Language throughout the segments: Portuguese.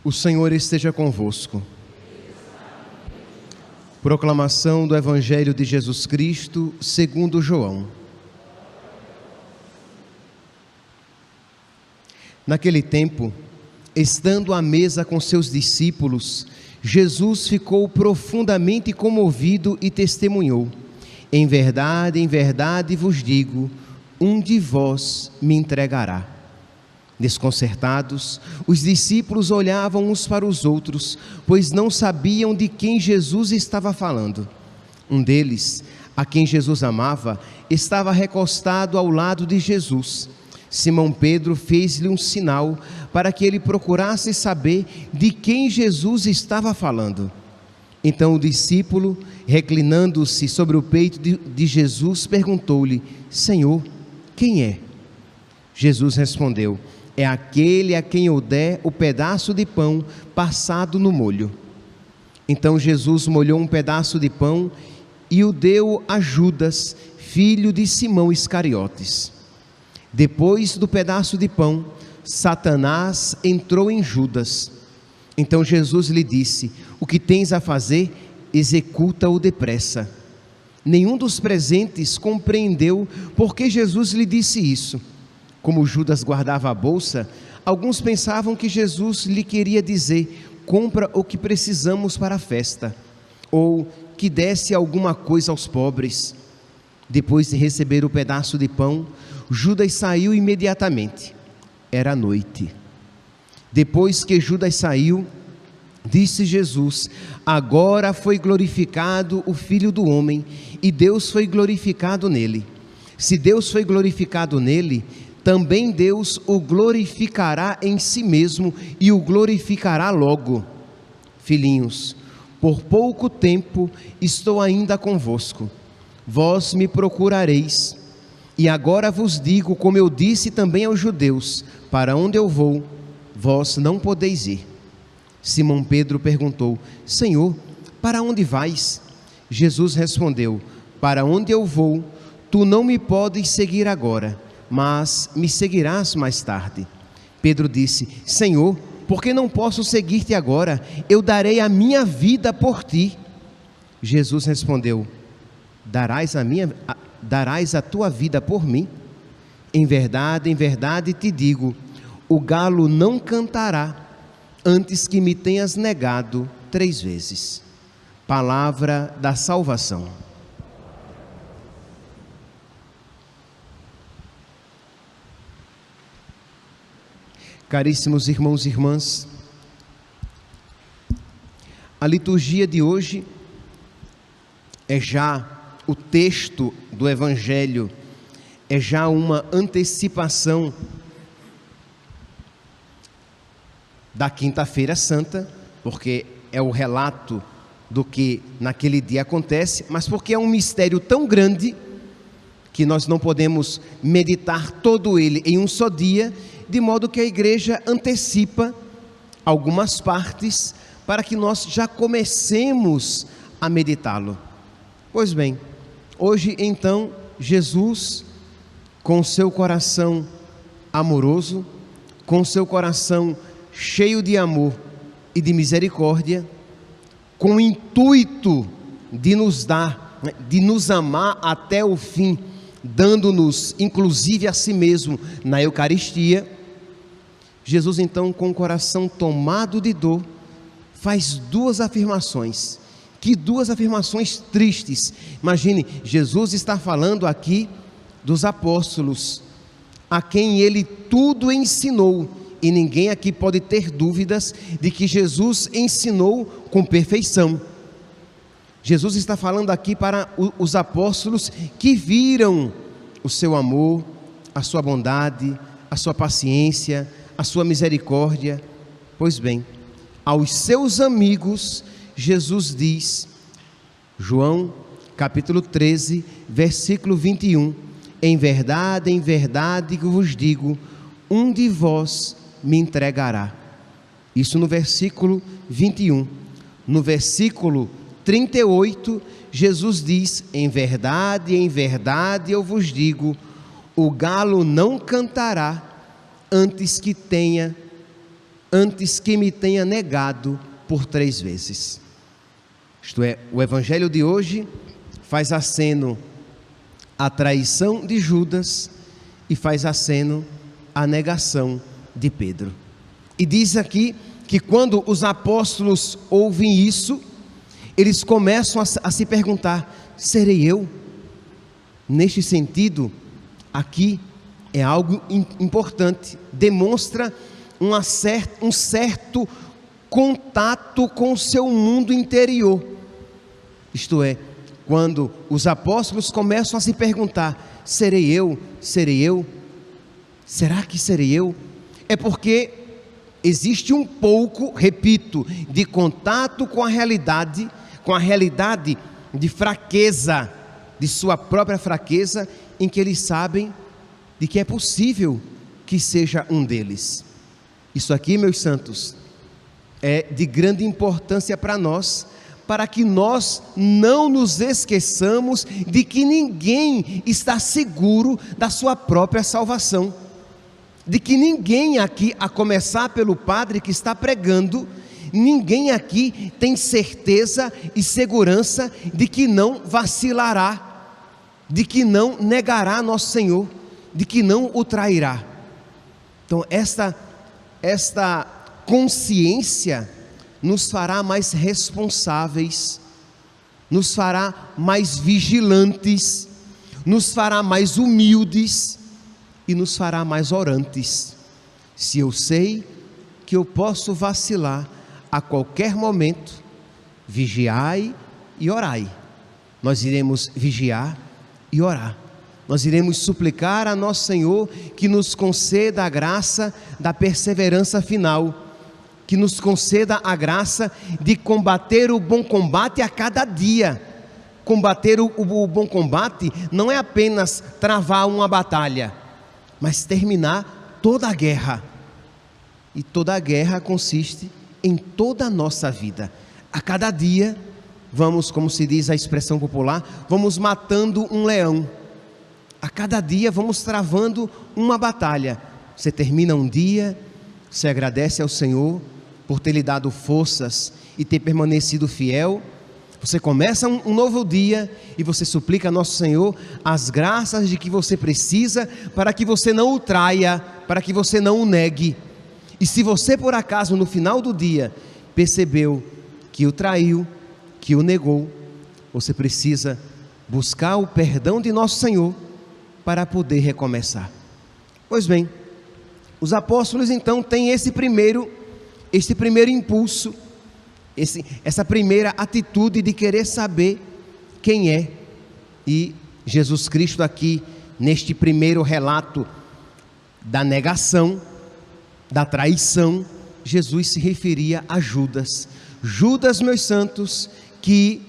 O Senhor esteja convosco. Proclamação do Evangelho de Jesus Cristo, segundo João. Naquele tempo, estando à mesa com seus discípulos, Jesus ficou profundamente comovido e testemunhou: em verdade vos digo, um de vós me entregará. Desconcertados, os discípulos olhavam uns para os outros, pois não sabiam de quem Jesus estava falando. Um deles, a quem Jesus amava, estava recostado ao lado de Jesus. Simão Pedro fez-lhe um sinal para que ele procurasse saber de quem Jesus estava falando. Então o discípulo, reclinando-se sobre o peito de Jesus, perguntou-lhe: Senhor, quem é? Jesus respondeu: é aquele a quem eu der o pedaço de pão passado no molho. Então Jesus molhou um pedaço de pão e o deu a Judas, filho de Simão Iscariotes. Depois do pedaço de pão, Satanás entrou em Judas. Então Jesus lhe disse: o que tens a fazer, executa-o depressa. Nenhum dos presentes compreendeu por que Jesus lhe disse isso. Como Judas guardava a bolsa, alguns pensavam que Jesus lhe queria dizer: compra o que precisamos para a festa, ou que desse alguma coisa aos pobres. Depois de receber o pedaço de pão, Judas saiu imediatamente. Era noite. Depois que Judas saiu, disse Jesus: agora foi glorificado o Filho do Homem, e Deus foi glorificado nele. Se Deus foi glorificado nele, também Deus o glorificará em si mesmo e o glorificará logo. Filhinhos, por pouco tempo estou ainda convosco. Vós me procurareis. E agora vos digo, como eu disse também aos judeus: para onde eu vou, vós não podeis ir. Simão Pedro perguntou: Senhor, para onde vais? Jesus respondeu: para onde eu vou, tu não me podes seguir agora, mas me seguirás mais tarde. Pedro disse: Senhor, por que não posso seguir-te agora? Eu darei a minha vida por ti. Jesus respondeu: darás a tua vida por mim? Em verdade te digo, o galo não cantará antes que me tenhas negado 3 vezes. Palavra da salvação. Caríssimos irmãos e irmãs, a liturgia de hoje é já o texto do Evangelho, é já uma antecipação da Quinta-feira Santa, porque é o relato do que naquele dia acontece, mas porque é um mistério tão grande que nós não podemos meditar todo ele em um só dia, de modo que a igreja antecipa algumas partes para que nós já comecemos a meditá-lo. Pois bem, hoje então Jesus, com seu coração amoroso, com seu coração cheio de amor e de misericórdia, com o intuito de nos dar, de nos amar até o fim, dando-nos inclusive a si mesmo na Eucaristia, Jesus então, com o coração tomado de dor, faz 2 afirmações. Que 2 afirmações tristes. Imagine, Jesus está falando aqui dos apóstolos, a quem ele tudo ensinou, e ninguém aqui pode ter dúvidas de que Jesus ensinou com perfeição. Jesus está falando aqui para os apóstolos que viram o seu amor, a sua bondade, a sua paciência, a sua misericórdia. Pois bem, aos seus amigos, Jesus diz, João capítulo 13, versículo 21, em verdade que vos digo, um de vós me entregará. Isso no versículo 21. No versículo 38, Jesus diz, em verdade eu vos digo, o galo não cantará antes que tenha antes que me tenha negado por 3 vezes. Isto é, o evangelho de hoje faz aceno à traição de Judas e faz aceno à negação de Pedro. E diz aqui que quando os apóstolos ouvem isso, eles começam a se perguntar: serei eu? Neste sentido, aqui é algo importante, demonstra um certo contato com o seu mundo interior. Isto é, quando os apóstolos começam a se perguntar: serei eu? Serei eu? Será que serei eu? É porque existe um pouco, repito, de contato com a realidade de fraqueza, de sua própria fraqueza, em que eles sabem de que é possível que seja um deles. Isso aqui, meus santos, é de grande importância para nós, para que nós não nos esqueçamos de que ninguém está seguro da sua própria salvação, de que ninguém aqui, a começar pelo padre que está pregando, ninguém aqui tem certeza e segurança de que não vacilará, de que não negará nosso Senhor, de que não o trairá. Então esta consciência nos fará mais responsáveis, nos fará mais vigilantes, nos fará mais humildes e nos fará mais orantes. Se eu sei que eu posso vacilar a qualquer momento, vigiai e orai. Nós iremos vigiar e orar. Nós iremos suplicar a nosso Senhor que nos conceda a graça da perseverança final, que nos conceda a graça de combater o bom combate a cada dia. Combater o bom combate não é apenas travar uma batalha, mas terminar toda a guerra. E toda a guerra consiste em toda a nossa vida. A cada dia, vamos, como se diz a expressão popular, vamos matando um leão. A cada dia vamos travando uma batalha. Você termina um dia, você agradece ao Senhor por ter lhe dado forças e ter permanecido fiel. Você começa um novo dia e você suplica a nosso Senhor as graças de que você precisa para que você não o traia, para que você não o negue. E se você por acaso no final do dia percebeu que o traiu, que o negou, você precisa buscar o perdão de nosso Senhor para poder recomeçar. Pois bem, os apóstolos então têm esse primeiro impulso, essa primeira atitude de querer saber quem é. E Jesus Cristo aqui, neste primeiro relato da negação, da traição, Jesus se referia a Judas. Judas, meus santos, que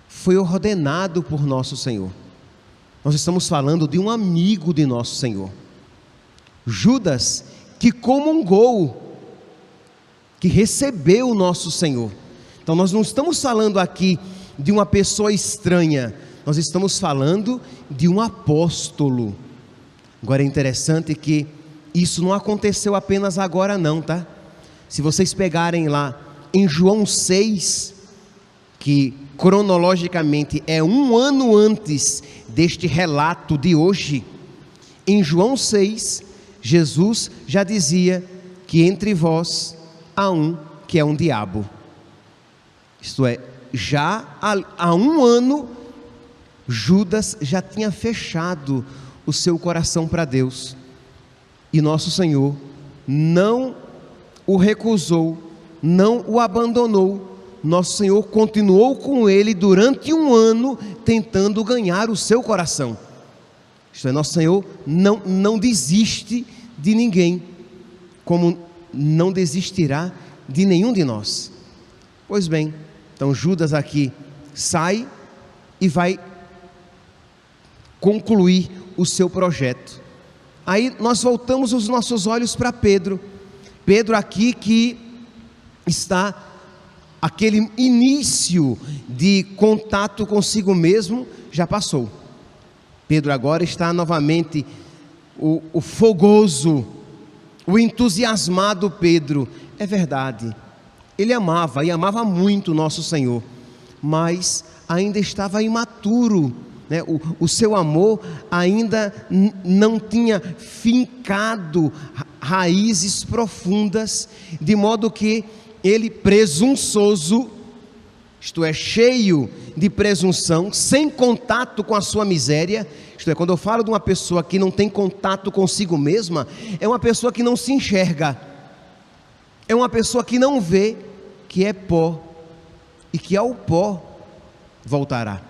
foi ordenado por nosso Senhor. Nós estamos falando de um amigo de nosso Senhor. Judas, que comungou, que recebeu o nosso Senhor. Então nós não estamos falando aqui de uma pessoa estranha, nós estamos falando de um apóstolo. Agora é interessante que isso não aconteceu apenas agora não, tá? Se vocês pegarem lá em João 6, que cronologicamente é 1 ano antes deste relato de hoje, em João 6, Jesus já dizia que entre vós há um que é um diabo. Isto é, já há 1 ano, Judas já tinha fechado o seu coração para Deus. E nosso Senhor não o recusou, não o abandonou. Nosso Senhor continuou com ele durante 1 ano, tentando ganhar o seu coração. Isto é, nosso Senhor não desiste de ninguém, como não desistirá de nenhum de nós. Pois bem, então Judas aqui sai e vai concluir o seu projeto. Aí nós voltamos os nossos olhos para Pedro. Pedro aqui que está aquele início de contato consigo mesmo já passou. Pedro agora está novamente o fogoso, o entusiasmado Pedro. É verdade, ele amava e amava muito nosso Senhor, mas ainda estava imaturo, né? O seu amor ainda não tinha fincado raízes profundas, de modo que ele, presunçoso, isto é, cheio de presunção, sem contato com a sua miséria, isto é, quando eu falo de uma pessoa que não tem contato consigo mesma, é uma pessoa que não se enxerga, é uma pessoa que não vê que é pó e que ao pó voltará.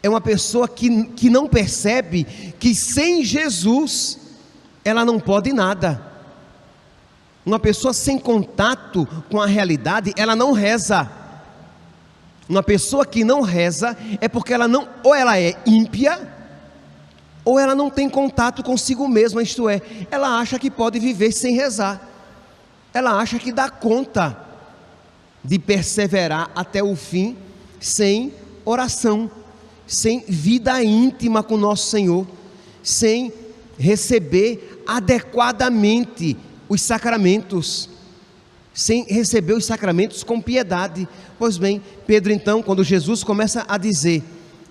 É uma pessoa que não percebe que sem Jesus ela não pode nada. Uma pessoa sem contato com a realidade, ela não reza. Uma pessoa que não reza é porque ela não, ou ela é ímpia, ou ela não tem contato consigo mesma, isto é, ela acha que pode viver sem rezar. Ela acha que dá conta de perseverar até o fim sem oração, sem vida íntima com nosso Senhor, sem receber adequadamente os sacramentos, sem receber os sacramentos com piedade. Pois bem, Pedro então, quando Jesus começa a dizer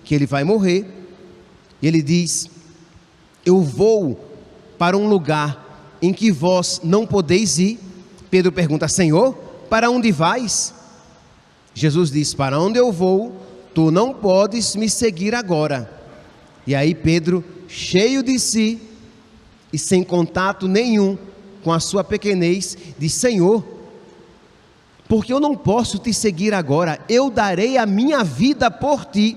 que ele vai morrer, ele diz: eu vou para um lugar em que vós não podeis ir. Pedro pergunta: Senhor, para onde vais? Jesus diz: para onde eu vou, tu não podes me seguir agora. E aí Pedro, cheio de si e sem contato nenhum com a sua pequenez, diz: Senhor, porque eu não posso te seguir agora, eu darei a minha vida por ti.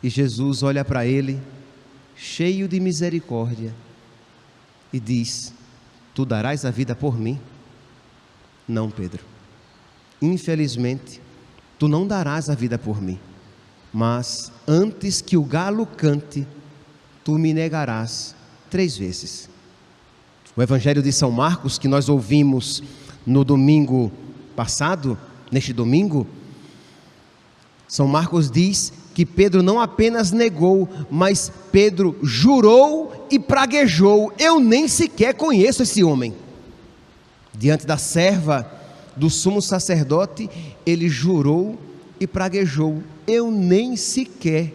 E Jesus olha para ele, cheio de misericórdia, e diz: tu darás a vida por mim? Não, Pedro, infelizmente, tu não darás a vida por mim, mas antes que o galo cante, tu me negarás 3 vezes. O Evangelho de São Marcos, que nós ouvimos no domingo passado, neste domingo, São Marcos diz que Pedro não apenas negou, mas Pedro jurou e praguejou: eu nem sequer conheço esse homem. Diante da serva do sumo sacerdote, ele jurou e praguejou: eu nem sequer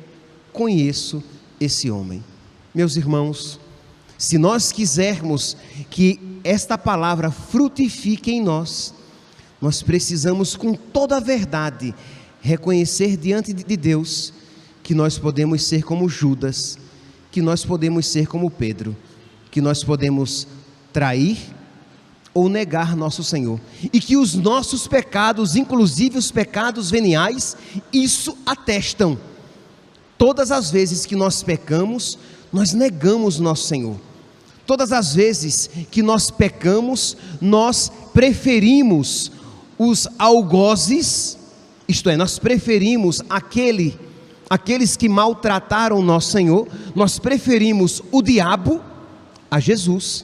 conheço esse homem. Meus irmãos, se nós quisermos que esta palavra frutifique em nós, nós precisamos com toda a verdade reconhecer diante de Deus que nós podemos ser como Judas, que nós podemos ser como Pedro, que nós podemos trair ou negar nosso Senhor, e que os nossos pecados, inclusive os pecados veniais, isso atestam. Todas as vezes que nós pecamos, nós negamos nosso Senhor. Todas as vezes que nós pecamos, nós preferimos os algozes, isto é, nós preferimos aqueles que maltrataram nosso Senhor, nós preferimos o diabo a Jesus.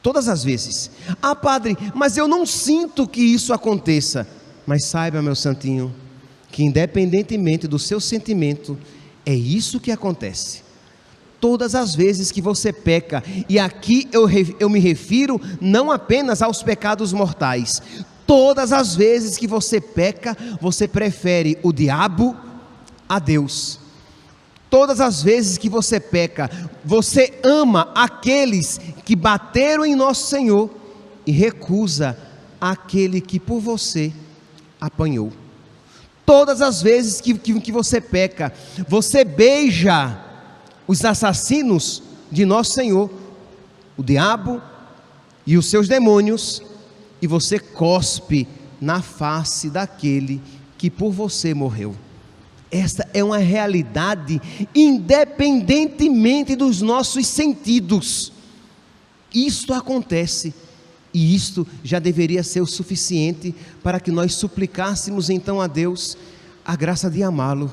Todas as vezes. Ah, padre, mas eu não sinto que isso aconteça. Mas saiba, meu santinho, que independentemente do seu sentimento, é isso que acontece. Todas as vezes que você peca, e aqui eu me refiro não apenas aos pecados mortais, todas as vezes que você peca, você prefere o diabo a Deus. Todas as vezes que você peca, você ama aqueles que bateram em nosso Senhor e recusa aquele que por você apanhou. Todas as vezes que você peca, você beija os assassinos de nosso Senhor, o diabo e os seus demônios, e você cospe na face daquele que por você morreu. Esta é uma realidade independentemente dos nossos sentidos. Isto acontece, e isto já deveria ser o suficiente para que nós suplicássemos então a Deus a graça de amá-lo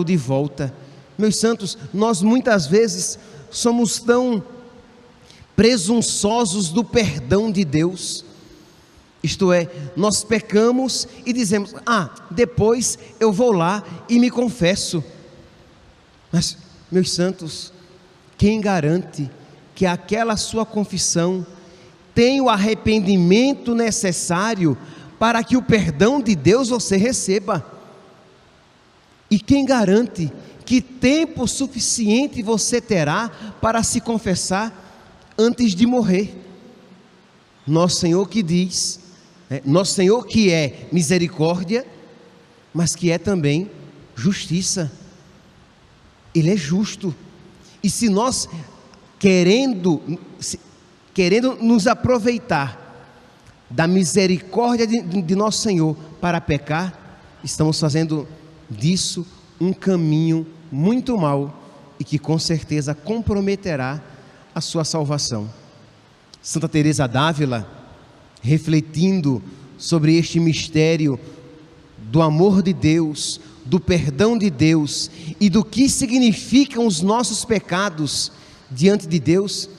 de volta. Meus santos, nós muitas vezes somos tão presunçosos do perdão de Deus. Isto é, nós pecamos e dizemos: depois eu vou lá e me confesso. Mas, meus santos, quem garante que aquela sua confissão tem o arrependimento necessário para que o perdão de Deus você receba. E quem garante que tempo suficiente você terá para se confessar antes de morrer? Nosso Senhor que diz, Nosso Senhor que é misericórdia, mas que é também justiça. Ele é justo. E se nós querendo nos aproveitar da misericórdia de nosso Senhor para pecar, estamos fazendo disso um caminho muito mau e que com certeza comprometerá a sua salvação. Santa Teresa d'Ávila, refletindo sobre este mistério do amor de Deus, do perdão de Deus e do que significam os nossos pecados diante de Deus,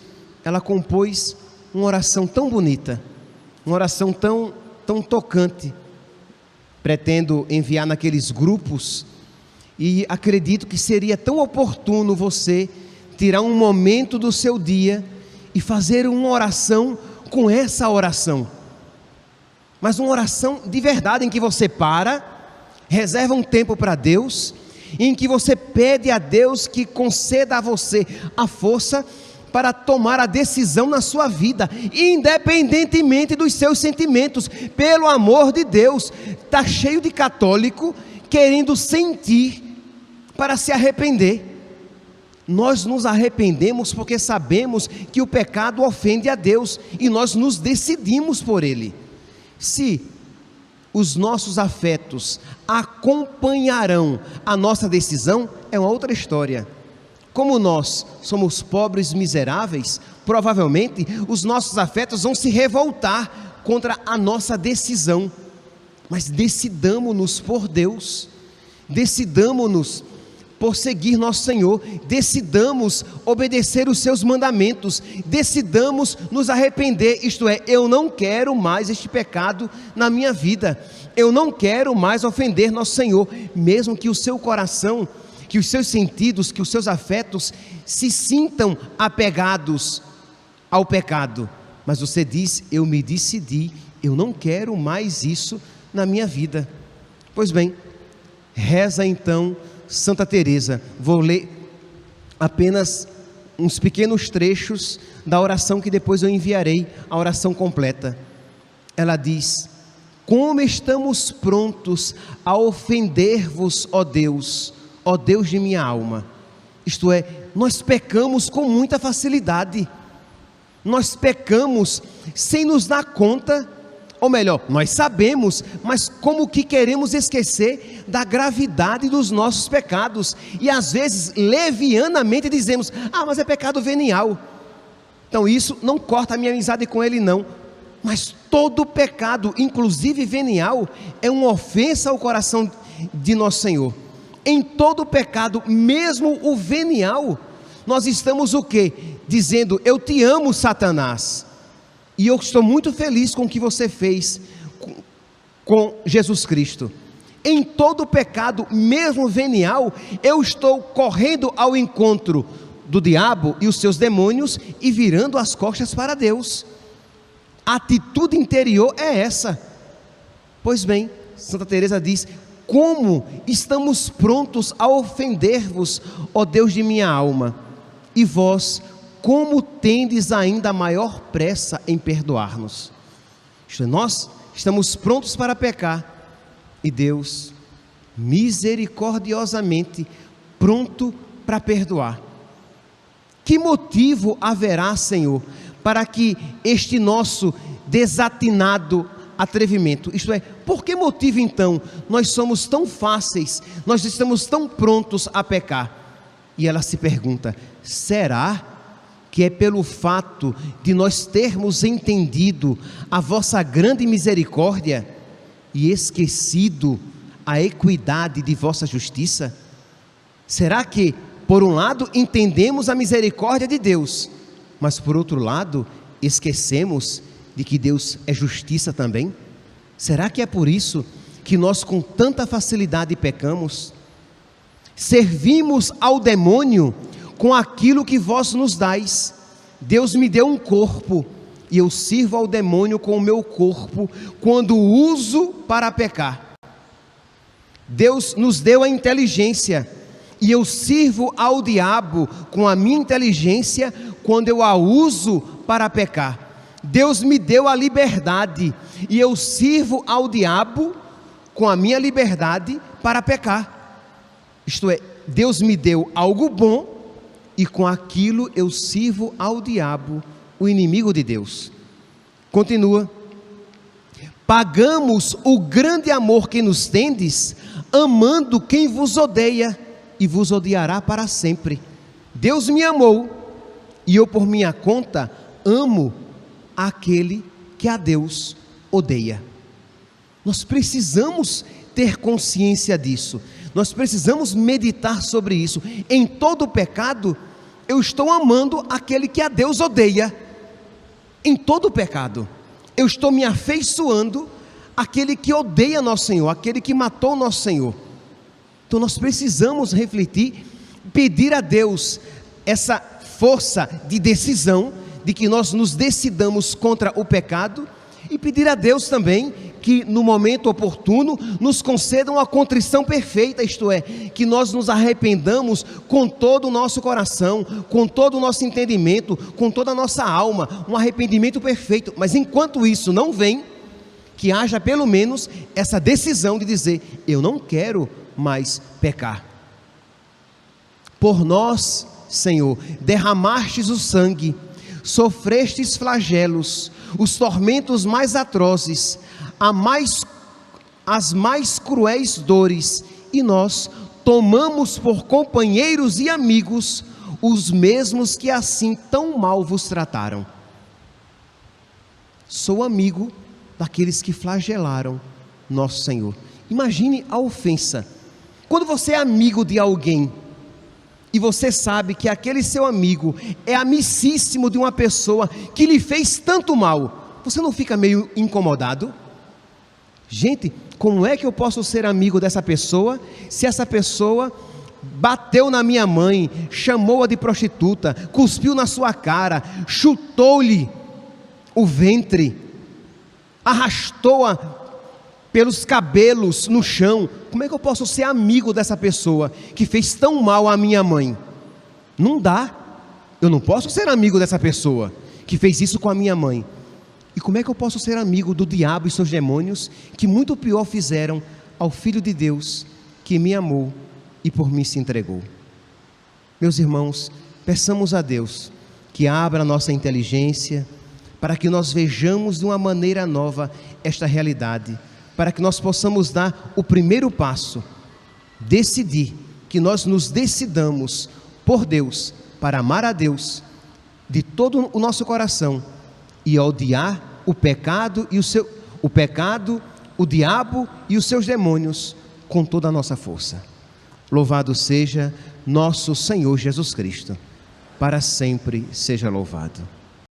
ela compôs uma oração tão bonita, uma oração tão tocante. Pretendo enviar naqueles grupos e acredito que seria tão oportuno você tirar um momento do seu dia e fazer uma oração com essa oração. Mas uma oração de verdade, em que você reserva um tempo para Deus, em que você pede a Deus que conceda a você a força para tomar a decisão na sua vida, independentemente dos seus sentimentos. Pelo amor de Deus, está cheio de católico querendo sentir para se arrepender. Nós nos arrependemos porque sabemos que o pecado ofende a Deus e nós nos decidimos por ele. Se os nossos afetos acompanharão a nossa decisão, é uma outra história. Como nós somos pobres miseráveis, provavelmente os nossos afetos vão se revoltar contra a nossa decisão. Mas decidamos-nos por Deus, decidamos-nos por seguir nosso Senhor, decidamos obedecer os seus mandamentos, decidamos nos arrepender, isto é, eu não quero mais este pecado na minha vida, eu não quero mais ofender nosso Senhor, mesmo que o seu coração, que os seus sentidos, que os seus afetos se sintam apegados ao pecado, mas você diz, eu me decidi, eu não quero mais isso na minha vida. Pois bem, reza então Santa Teresa. Vou ler apenas uns pequenos trechos da oração que depois eu enviarei, a oração completa. Ela diz: como estamos prontos a ofender-vos, ó Deus de minha alma. Isto é, nós pecamos com muita facilidade, nós pecamos sem nos dar conta, ou melhor, nós sabemos, mas como que queremos esquecer da gravidade dos nossos pecados, e às vezes levianamente dizemos, mas é pecado venial, então isso não corta a minha amizade com ele não, mas todo pecado, inclusive venial, é uma ofensa ao coração de nosso Senhor. Em todo pecado, mesmo o venial, nós estamos o quê? Dizendo, eu te amo, Satanás, e eu estou muito feliz com o que você fez com Jesus Cristo. Em todo pecado, mesmo venial, eu estou correndo ao encontro do diabo e os seus demônios e virando as costas para Deus. A atitude interior é essa. Pois bem, Santa Teresa diz, como estamos prontos a ofender-vos, ó Deus de minha alma, e vós, como tendes ainda maior pressa em perdoar-nos. Isto é, nós estamos prontos para pecar, e Deus, misericordiosamente, pronto para perdoar. Que motivo haverá, Senhor, para que este nosso desatinado atrevimento, isto é, por que motivo então nós somos tão fáceis, nós estamos tão prontos a pecar? E ela se pergunta, será que é pelo fato de nós termos entendido a vossa grande misericórdia e esquecido a equidade de vossa justiça? Será que, por um lado, entendemos a misericórdia de Deus, mas por outro lado, esquecemos de que Deus é justiça também? Será que é por isso que nós com tanta facilidade pecamos? Servimos ao demônio com aquilo que vós nos dais, Deus me deu um corpo e eu sirvo ao demônio com o meu corpo quando uso para pecar. Deus nos deu a inteligência e eu sirvo ao diabo com a minha inteligência quando eu a uso para pecar. Deus me deu a liberdade e eu sirvo ao diabo com a minha liberdade para pecar. Isto é, Deus me deu algo bom e com aquilo eu sirvo ao diabo, o inimigo de Deus. Continua: pagamos o grande amor que nos tendes, amando quem vos odeia e vos odiará para sempre. Deus me amou e eu por minha conta amo aquele que a Deus odeia. Nós precisamos ter consciência disso, nós precisamos meditar sobre isso. Em todo pecado eu estou amando aquele que a Deus odeia. Em todo pecado eu estou me afeiçoando àquele que odeia nosso Senhor, aquele que matou nosso Senhor. Então nós precisamos refletir, pedir a Deus essa força de decisão, de que nós nos decidamos contra o pecado, e pedir a Deus também que no momento oportuno nos conceda uma contrição perfeita, isto é, que nós nos arrependamos com todo o nosso coração, com todo o nosso entendimento, com toda a nossa alma, um arrependimento perfeito. Mas enquanto isso não vem, que haja pelo menos essa decisão de dizer: eu não quero mais pecar. Por nós, Senhor, derramastes o sangue, sofrestes flagelos, os tormentos mais atrozes, as mais cruéis dores, e nós tomamos por companheiros e amigos os mesmos que assim tão mal vos trataram. Sou amigo daqueles que flagelaram nosso Senhor. Imagine a ofensa. Quando você é amigo de alguém e você sabe que aquele seu amigo é amicíssimo de uma pessoa que lhe fez tanto mal, você não fica meio incomodado? Gente, como é que eu posso ser amigo dessa pessoa se essa pessoa bateu na minha mãe, chamou-a de prostituta, cuspiu na sua cara, chutou-lhe o ventre, arrastou-a pelos cabelos no chão? Como é que eu posso ser amigo dessa pessoa que fez tão mal à minha mãe? Não dá. Eu não posso ser amigo dessa pessoa que fez isso com a minha mãe. E como é que eu posso ser amigo do diabo e seus demônios, que muito pior fizeram ao Filho de Deus, que me amou e por mim se entregou? Meus irmãos, peçamos a Deus que abra a nossa inteligência, para que nós vejamos de uma maneira nova esta realidade, para que nós possamos dar o primeiro passo, decidir, que nós nos decidamos por Deus, para amar a Deus de todo o nosso coração e odiar o pecado e o diabo e os seus demônios com toda a nossa força. Louvado seja nosso Senhor Jesus Cristo, para sempre seja louvado.